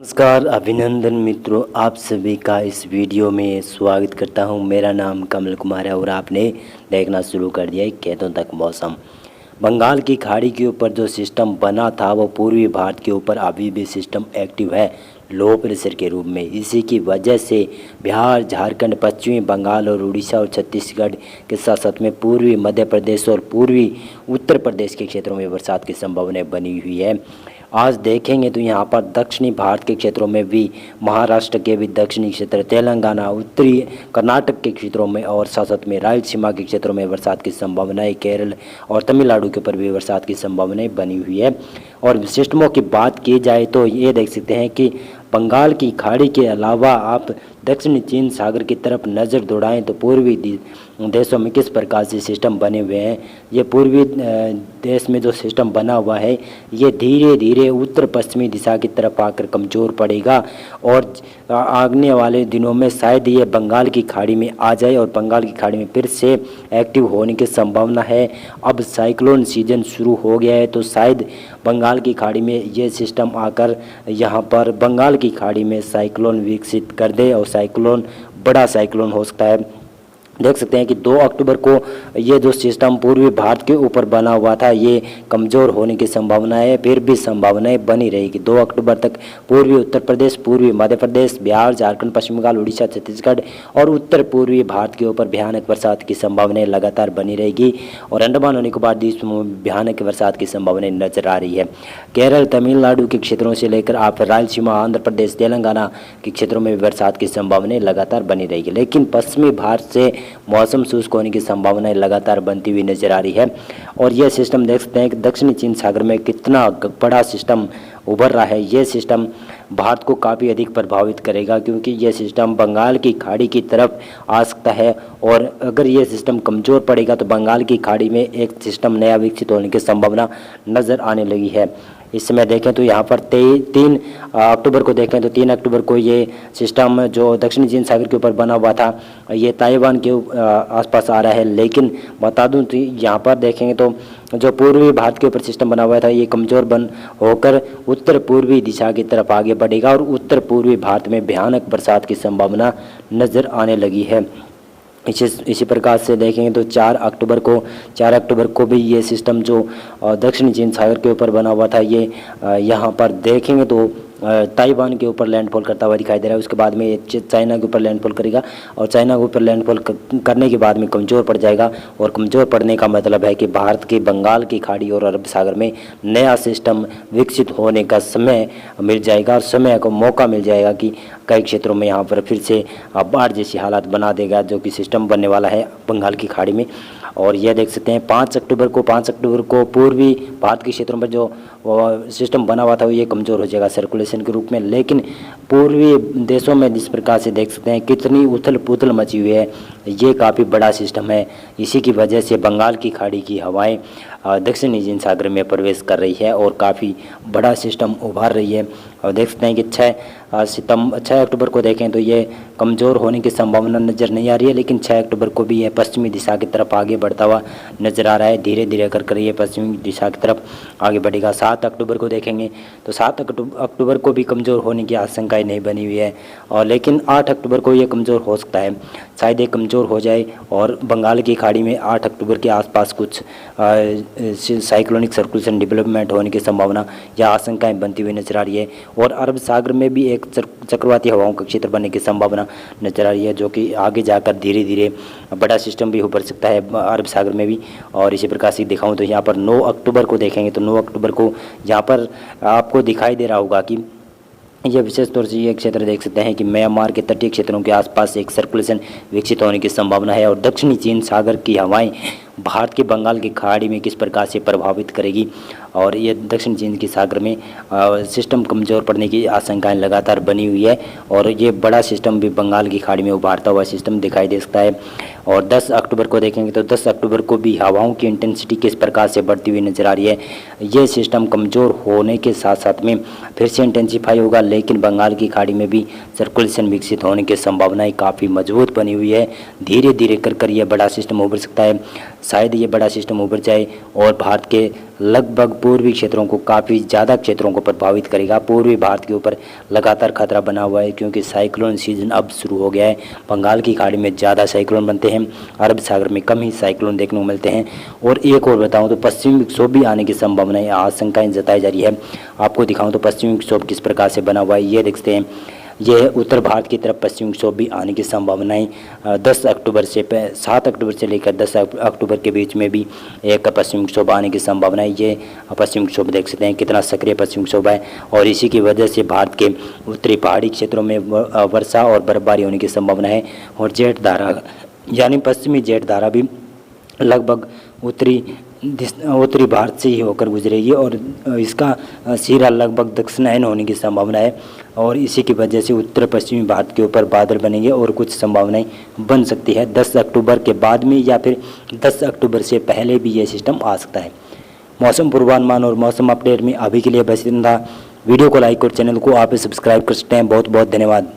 नमस्कार अभिनंदन मित्रों, आप सभी का इस वीडियो में स्वागत करता हूं। मेरा नाम कमल कुमार है और आपने देखना शुरू कर दिया है खेतों तक मौसम। बंगाल की खाड़ी के ऊपर जो सिस्टम बना था वो पूर्वी भारत के ऊपर अभी भी सिस्टम एक्टिव है लो प्रेशर के रूप में। इसी की वजह से बिहार, झारखंड, पश्चिमी बंगाल और उड़ीसा और छत्तीसगढ़ के साथ साथ में पूर्वी मध्य प्रदेश और पूर्वी उत्तर प्रदेश के क्षेत्रों में बरसात की संभावना बनी हुई है। आज देखेंगे तो यहाँ पर दक्षिणी भारत के क्षेत्रों में भी, महाराष्ट्र के भी दक्षिणी क्षेत्र, तेलंगाना, उत्तरी कर्नाटक के क्षेत्रों में और साथ साथ में रायलसीमा के क्षेत्रों में बरसात की संभावनाएं, केरल और तमिलनाडु के ऊपर भी बरसात की संभावनाएं बनी हुई है। और सिस्टमों की बात की जाए तो ये देख सकते हैं कि बंगाल की खाड़ी के अलावा आप दक्षिणी चीन सागर की तरफ नज़र दौड़ाएं तो पूर्वी देशों में किस प्रकार से सिस्टम बने हुए हैं। ये पूर्वी देश में जो सिस्टम बना हुआ है ये धीरे धीरे उत्तर पश्चिमी दिशा की तरफ आकर कमज़ोर पड़ेगा और आने वाले दिनों में शायद ये बंगाल की खाड़ी में आ जाए और बंगाल की खाड़ी में फिर से एक्टिव होने की संभावना है। अब साइक्लोन सीजन शुरू हो गया है तो शायद बंगाल की खाड़ी में ये सिस्टम आकर यहाँ पर बंगाल की खाड़ी में साइक्लोन विकसित कर दे और साइक्लोन बड़ा साइक्लोन हो सकता है। देख सकते हैं कि 2 अक्टूबर को ये जो सिस्टम पूर्वी भारत के ऊपर बना हुआ था ये कमज़ोर होने की संभावना है, फिर भी संभावनाएं बनी रहेगी। 2 अक्टूबर तक पूर्वी उत्तर प्रदेश, पूर्वी मध्य प्रदेश, बिहार, झारखंड, पश्चिम बंगाल, उड़ीसा, छत्तीसगढ़ और उत्तर पूर्वी भारत के ऊपर भयानक बरसात की संभावनाएं लगातार बनी रहेगी और अंडमान और निकोबार द्वीप में भयानक बरसात की संभावनाएं नजर आ रही है। केरल, तमिलनाडु के क्षेत्रों से लेकर आप रायलसीमा, आंध्र प्रदेश, तेलंगाना के क्षेत्रों में बरसात की संभावनाएं लगातार बनी रहेगी। लेकिन पश्चिमी भारत से मौसम शुष्क होने की संभावनाएं लगातार बनती हुई नजर आ रही है। और यह सिस्टम देख सकते हैं कि दक्षिणी चीन सागर में कितना बड़ा सिस्टम उभर रहा है। ये सिस्टम भारत को काफ़ी अधिक प्रभावित करेगा क्योंकि ये सिस्टम बंगाल की खाड़ी की तरफ आ सकता है और अगर ये सिस्टम कमज़ोर पड़ेगा तो बंगाल की खाड़ी में एक सिस्टम नया विकसित होने की संभावना नज़र आने लगी है। इस समय देखें तो यहाँ पर 3 अक्टूबर को देखें तो 3 अक्टूबर को ये सिस्टम जो दक्षिणी चीन सागर के ऊपर बना हुआ था ये ताइवान के आसपास आ रहा है। लेकिन बता दूं तो यहाँ पर देखेंगे तो जो पूर्वी भारत के ऊपर सिस्टम बना हुआ था ये कमज़ोर बन होकर उत्तर पूर्वी दिशा की तरफ आगे बढ़ेगा और उत्तर पूर्वी भारत में भयानक बरसात की संभावना नज़र आने लगी है। इसी प्रकार से देखेंगे तो 4 अक्टूबर को भी ये सिस्टम जो दक्षिणी चीन सागर के ऊपर बना हुआ था ये यहाँ पर देखेंगे तो ताइवान के ऊपर लैंडफॉल करता हुआ दिखाई दे रहा है। उसके बाद में ये चाइना के ऊपर लैंडफॉल करेगा और चाइना के ऊपर लैंडफॉल करने के बाद में कमज़ोर पड़ जाएगा और कमज़ोर पड़ने का मतलब है कि भारत के बंगाल की खाड़ी और अरब सागर में नया सिस्टम विकसित होने का समय मिल जाएगा और समय को मौका मिल जाएगा कि कई क्षेत्रों में यहाँ पर फिर से बाढ़ जैसी हालात बना देगा जो कि सिस्टम बनने वाला है बंगाल की खाड़ी में। और यह देख सकते हैं 5 अक्टूबर को पूर्वी भारत के क्षेत्रों पर जो सिस्टम बना हुआ था ये कमज़ोर हो जाएगा सर्कुलेशन के रूप में। लेकिन पूर्वी देशों में जिस प्रकार से देख सकते हैं कितनी उथल पुथल मची हुई है, ये काफ़ी बड़ा सिस्टम है। इसी की वजह से बंगाल की खाड़ी की हवाएं दक्षिणी चीन सागर में प्रवेश कर रही है और काफ़ी बड़ा सिस्टम उभार रही है। और देख सकते हैं कि 6 अक्टूबर को देखें तो ये कमज़ोर होने की संभावना नज़र नहीं आ रही है, लेकिन 6 अक्टूबर को भी ये पश्चिमी दिशा की तरफ आगे बढ़ता हुआ नज़र आ रहा है। धीरे धीरे कर ये पश्चिमी दिशा की तरफ आगे बढ़ेगा। 7 अक्टूबर को देखेंगे तो 7 अक्टूबर को भी कमज़ोर होने की आशंकाएँ नहीं बनी हुई है और लेकिन 8 अक्टूबर को ये कमज़ोर हो सकता है, शायद ये कमज़ोर हो जाए और बंगाल की खाड़ी में 8 अक्टूबर के आसपास कुछ साइक्लोनिक सर्कुलेशन डेवलपमेंट होने की संभावना या आशंकाएं बनती हुई नजर आ रही है। और अरब सागर में भी एक चक्रवाती हवाओं का क्षेत्र बनने की संभावना नजर आ रही है जो कि आगे जाकर धीरे धीरे बड़ा सिस्टम भी उभर सकता है अरब सागर में भी। और इसी प्रकार से दिखाऊं तो यहाँ पर 9 अक्टूबर को देखेंगे तो 9 अक्टूबर को यहाँ पर आपको दिखाई दे रहा होगा कि यह विशेष तौर से ये क्षेत्र देख सकते हैं कि म्यांमार के तटीय क्षेत्रों के आसपास एक सर्कुलेशन विकसित होने की संभावना है और दक्षिणी चीन सागर की हवाएं भारत के बंगाल की खाड़ी में किस प्रकार से प्रभावित करेगी और ये दक्षिण चीन की सागर में सिस्टम कमज़ोर पड़ने की आशंकाएं लगातार बनी हुई है और ये बड़ा सिस्टम भी बंगाल की खाड़ी में उभारता हुआ सिस्टम दिखाई दे सकता है। और 10 अक्टूबर को देखेंगे तो 10 अक्टूबर को भी हवाओं की इंटेंसिटी किस प्रकार से बढ़ती हुई नजर आ रही है। ये सिस्टम कमज़ोर होने के साथ साथ में फिर से इंटेंसिफाई होगा, लेकिन बंगाल की खाड़ी में भी सर्कुलेशन विकसित होने की संभावनाएं काफ़ी मजबूत बनी हुई है। धीरे धीरे कर यह बड़ा सिस्टम उभर सकता है। शायद ये बड़ा सिस्टम उभर जाए और भारत के लगभग पूर्वी क्षेत्रों को, काफ़ी ज़्यादा क्षेत्रों को प्रभावित करेगा। पूर्वी भारत के ऊपर लगातार खतरा बना हुआ है क्योंकि साइक्लोन सीजन अब शुरू हो गया है। बंगाल की खाड़ी में ज़्यादा साइक्लोन बनते हैं, अरब सागर में कम ही साइक्लोन देखने को मिलते हैं। और एक और बताऊँ तो पश्चिमी विक्षोभ भी आने की संभावनाएं, आशंकाएँ जताई जा रही है। आपको दिखाऊँ तो पश्चिमी विक्षोभ किस प्रकार से बना हुआ है, ये देखते हैं। ये उत्तर भारत की तरफ पश्चिमी विक्षोभ भी आने की संभावनाएं 7 अक्टूबर से लेकर 10 अक्टूबर के बीच में भी एक पश्चिमी विक्षोभ आने की संभावना है। ये पश्चिमी विक्षोभ देख सकते हैं कितना सक्रिय पश्चिमी विक्षोभ है, और इसी की वजह से भारत के उत्तरी पहाड़ी क्षेत्रों में वर्षा और बर्फबारी होने की संभावना है। और जेठ धारा यानी पश्चिमी जेठ धारा भी लगभग उत्तरी भारत से ही होकर गुजरेगी और इसका सिरा लगभग दक्षिणायन होने की संभावना है। और इसी की वजह से उत्तर पश्चिमी भारत के ऊपर बादल बनेंगे और कुछ संभावनाएं बन सकती है 10 अक्टूबर के बाद में या फिर 10 अक्टूबर से पहले भी ये सिस्टम आ सकता है। मौसम पूर्वानुमान और मौसम अपडेट में अभी के लिए बस इतना। वीडियो को लाइक और चैनल को आप सब्सक्राइब कर सकते हैं। बहुत बहुत धन्यवाद।